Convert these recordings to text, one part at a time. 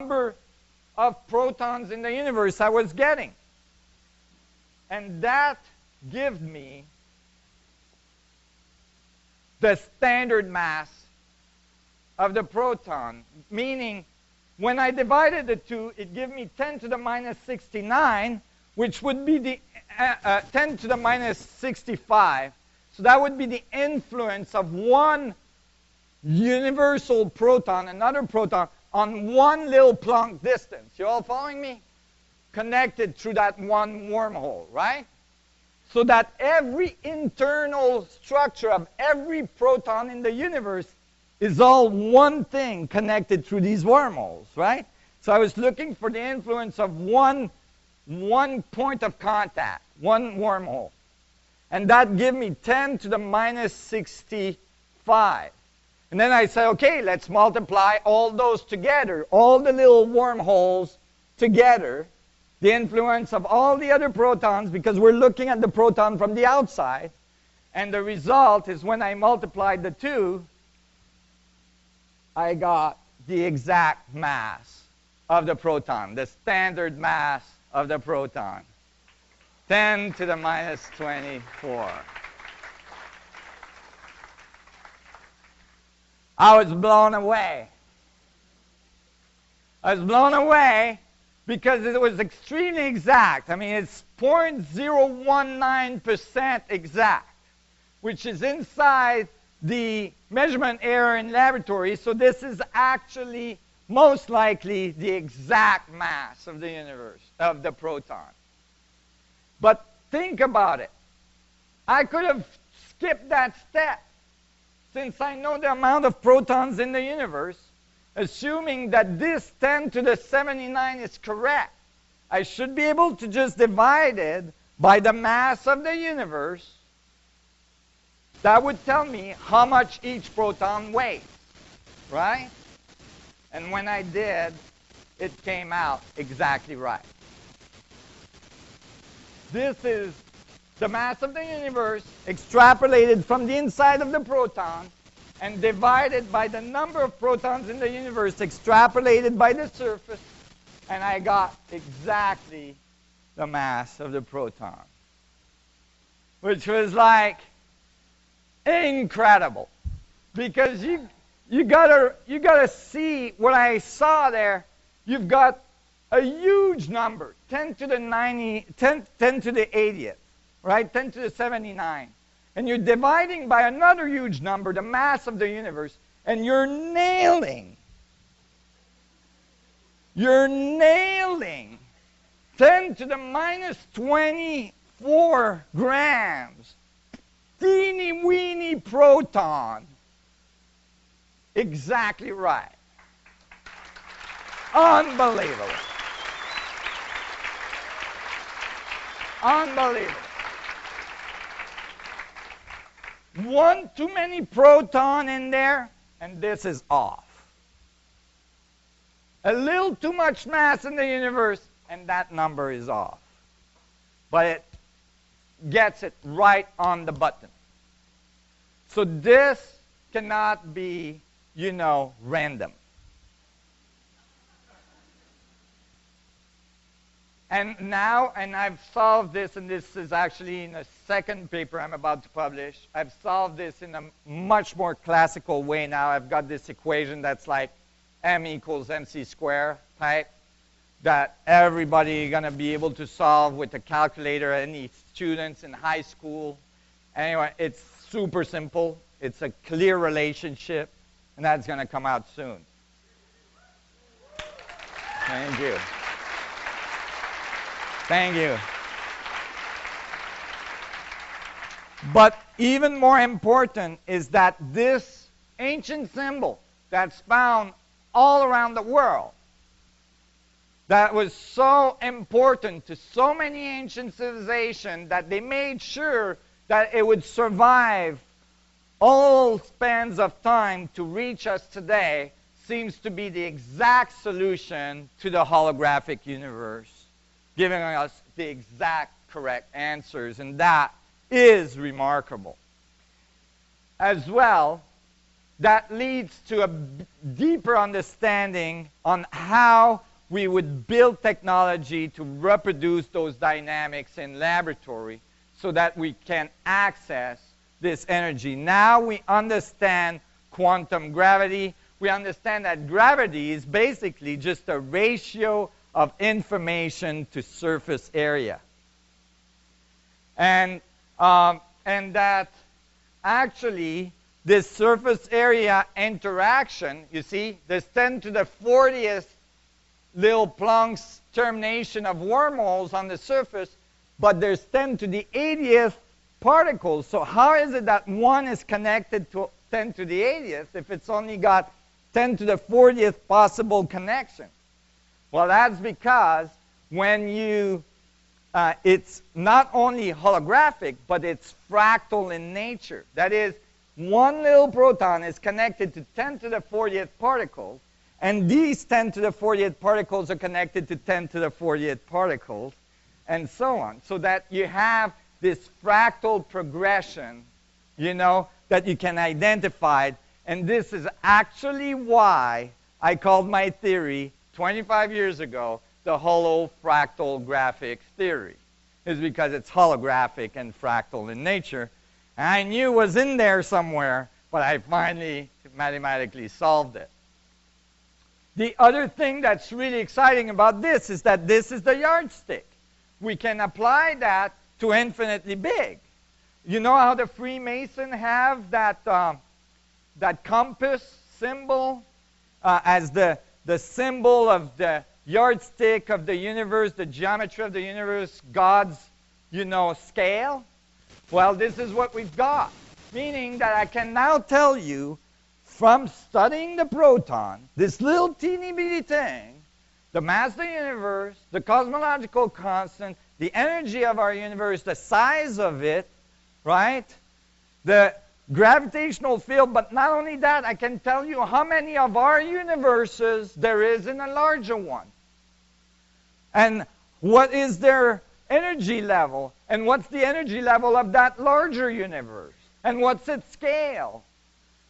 number of protons in the universe I was getting. And that gives me the standard mass of the proton, meaning when I divided the two, it gave me 10 to the minus 69, which would be the 10 to the minus 65. So that would be the influence of one universal proton, another proton, on one little Planck distance. You all following me? Connected through that one wormhole, right? So that every internal structure of every proton in the universe is all one thing connected through these wormholes, right? So I was looking for the influence of one point of contact, one wormhole. And that gave me 10 to the minus 65. And then I said, okay, let's multiply all those together, all the little wormholes together, the influence of all the other protons, because we're looking at the proton from the outside. And the result is when I multiplied the two, I got the exact mass of the proton, the standard mass of the proton. 10 to the minus 24. I was blown away. I was blown away because it was extremely exact. I mean, it's 0.019% exact, which is inside the measurement error in laboratory. So this is actually most likely the exact mass of the universe, of the proton. But think about it. I could have skipped that step since I know the amount of protons in the universe, assuming that this 10 to the 79 is correct. I should be able to just divide it by the mass of the universe. That would tell me how much each proton weighs, right? And when I did, it came out exactly right. This is the mass of the universe extrapolated from the inside of the proton and divided by the number of protons in the universe extrapolated by the surface, and I got exactly the mass of the proton, which was like incredible, because you gotta see what I saw there. You've got a huge number, 10 to the 80th, right? 10 to the 79. And you're dividing by another huge number, the mass of the universe, and you're nailing 10 to the minus 24 grams, teeny weeny proton. Exactly right. Unbelievable. Unbelievable. One too many proton in there, and this is off. A little too much mass in the universe, and that number is off. But it gets it right on the button. So this cannot be, random. And now, and I've solved this, and this is actually in a second paper I'm about to publish. I've solved this in a much more classical way now. I've got this equation that's like m equals mc squared type that everybody is going to be able to solve with a calculator, any students in high school. Anyway, it's super simple. It's a clear relationship, and that's going to come out soon. Thank you. Thank you. But even more important is that this ancient symbol that's found all around the world, that was so important to so many ancient civilizations that they made sure that it would survive all spans of time to reach us today, seems to be the exact solution to the holographic universe, giving us the exact correct answers, and that is remarkable. As well, that leads to a deeper understanding on how we would build technology to reproduce those dynamics in laboratory so that we can access this energy. Now we understand quantum gravity. We understand that gravity is basically just a ratio of information to surface area. And that actually this surface area interaction, you see, there's 10 to the 40th little Planck's termination of wormholes on the surface, but there's 10 to the 80th particles. So how is it that one is connected to 10 to the 80th if it's only got 10 to the 40th possible connection? Well, that's because when you, it's not only holographic, but it's fractal in nature. That is, one little proton is connected to 10 to the 40th particles, and these 10 to the 40th particles are connected to 10 to the 40th particles, and so on. So that you have this fractal progression, you know, that you can identify. And this is actually why I called my theory 25 years ago the holofractal graphic theory. Is because it's holographic and fractal in nature. And I knew it was in there somewhere, but I finally mathematically solved it. The other thing that's really exciting about this is that this is the yardstick. We can apply that to infinitely big. You know how the Freemason have that, that compass symbol as the symbol of the yardstick of the universe, the geometry of the universe, God's, you know, scale? Well, this is what we've got. Meaning that I can now tell you from studying the proton, this little teeny bitty thing, the mass of the universe, the cosmological constant, the energy of our universe, the size of it, right? The gravitational field, but not only that, I can tell you how many of our universes there is in a larger one. And what is their energy level? And what's the energy level of that larger universe? And what's its scale?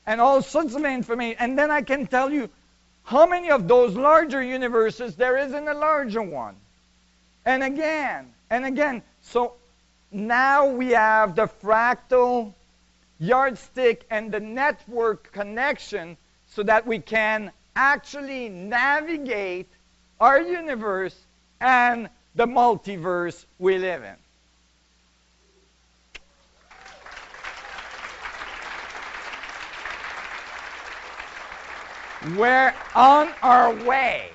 And all sorts of information. And then I can tell you how many of those larger universes there is in a larger one. And again, and again. So now we have the fractal yardstick and the network connection so that we can actually navigate our universe and the multiverse we live in. We're on our way.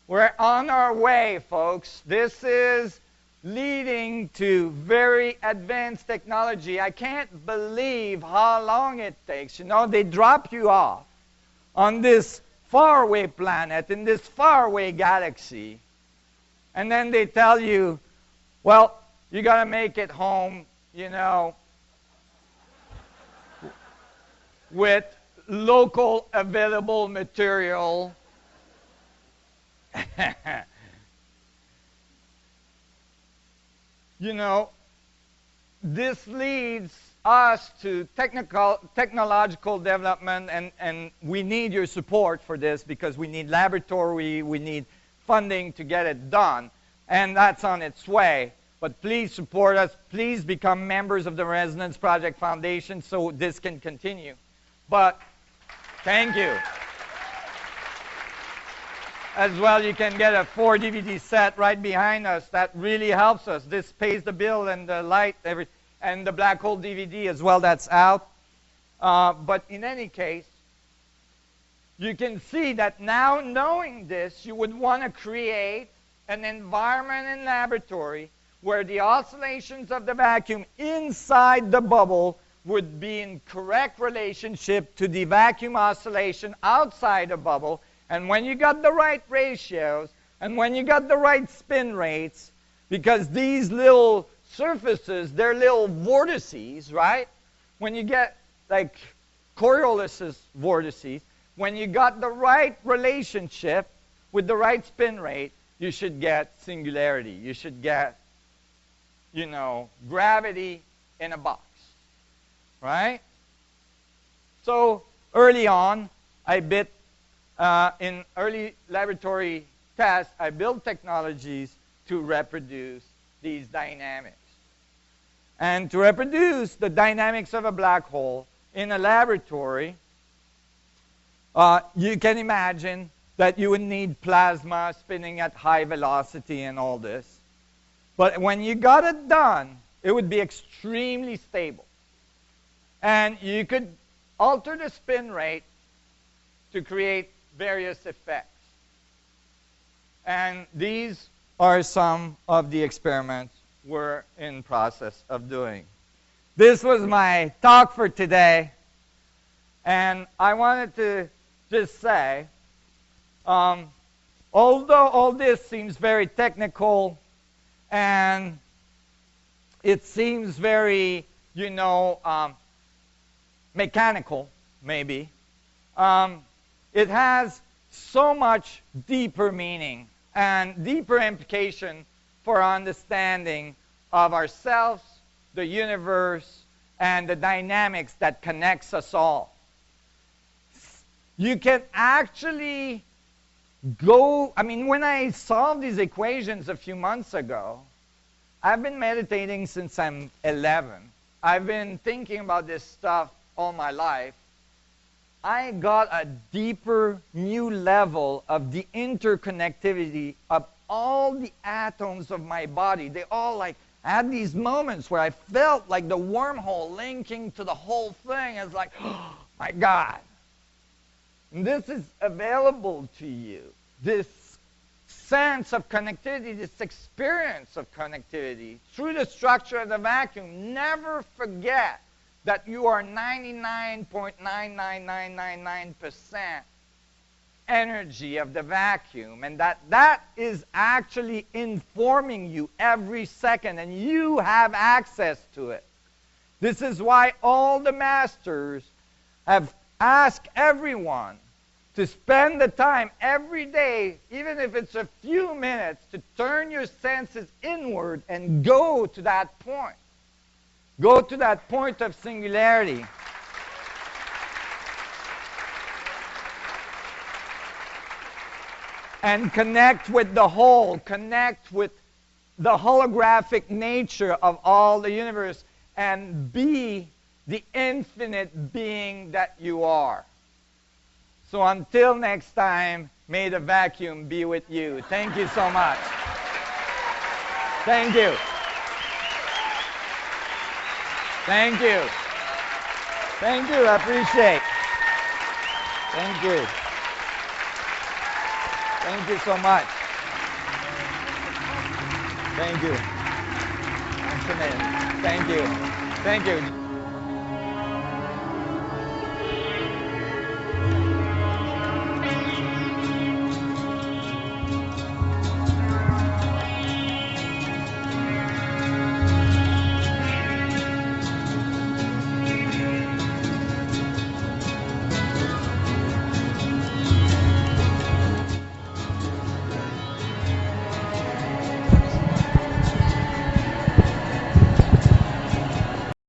We're on our way, folks. This is leading to very advanced technology. I can't believe how long it takes. You know, they drop you off on this faraway planet, in this faraway galaxy, and then they tell you, well, you got to make it home, you know, with local available material. You know, this leads us to technological development, and we need your support for this because we need laboratory, we need funding to get it done, and that's on its way. But please support us. Please become members of the Resonance Project Foundation so this can continue. But thank you. As well, you can get a 4 DVD set right behind us. That really helps us. This pays the bill and the light, and the black hole DVD as well, that's out. But in any case, you can see that now knowing this, you would want to create an environment in laboratory where the oscillations of the vacuum inside the bubble would be in correct relationship to the vacuum oscillation outside the bubble. And when you got the right ratios, and when you got the right spin rates, because these little surfaces, they're little vortices, right? When you get like Coriolis vortices, when you got the right relationship with the right spin rate, you should get singularity. You should get, you know, gravity in a box, right? So early on, in early laboratory tests, I built technologies to reproduce these dynamics. And to reproduce the dynamics of a black hole in a laboratory, you can imagine that you would need plasma spinning at high velocity and all this. But when you got it done, it would be extremely stable. And you could alter the spin rate to create various effects. And these are some of the experiments we're in process of doing. This was my talk for today. And I wanted to just say, although all this seems very technical and it seems very, mechanical, maybe, it has so much deeper meaning and deeper implication for our understanding of ourselves, the universe, and the dynamics that connects us all. You can actually when I solved these equations a few months ago, I've been meditating since I'm 11. I've been thinking about this stuff all my life. I got a deeper, new level of the interconnectivity of all the atoms of my body. They all had these moments where I felt like the wormhole linking to the whole thing. It's like, oh my God. And this is available to you. This sense of connectivity, this experience of connectivity through the structure of the vacuum. Never forget that you are 99.99999% energy of the vacuum, and that is actually informing you every second, and you have access to it. This is why all the masters have asked everyone to spend the time every day, even if it's a few minutes, to turn your senses inward and go to that point. Go to that point of singularity. And connect with the whole, connect with the holographic nature of all the universe, and be the infinite being that you are. So until next time, may the vacuum be with you. Thank you so much. Thank you. Thank you. Thank you, I appreciate. Thank you. Thank you so much. Thank you. Thanks a minute. Thank you. Thank you.